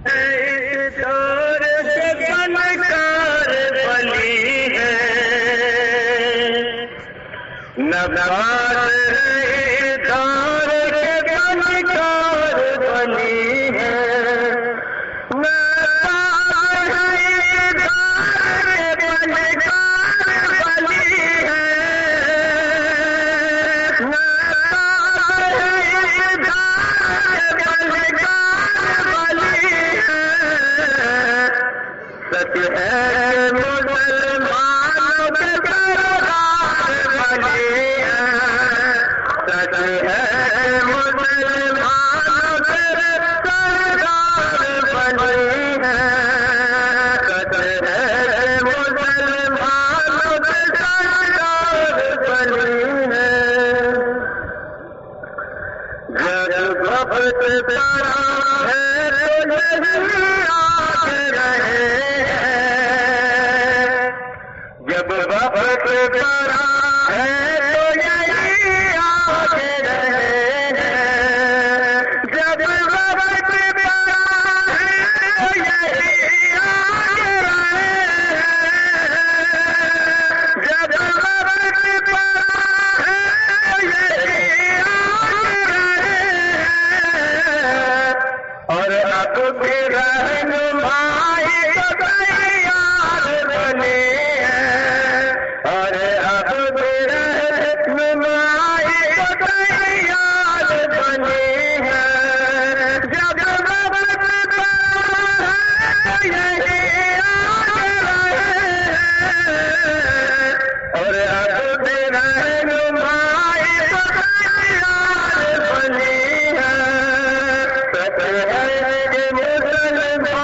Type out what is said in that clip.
इस दौर के फनकार बली है, नवाज इस दौर के फनकार बली है, सच है मुसलमानों के सरदार बली है, सच है मुसलमानों के सरदार बली है, सच है मुसलमानों के सरदार बली है। जब वक्त बड़ा है तो यही आग रहे, जब वक्त बड़ा है तो यही आग रहे, जब वक्त बड़ा है तो यही आग रहे, जब वक्त बड़ा है तो यही आग रहे, और अब भी रहे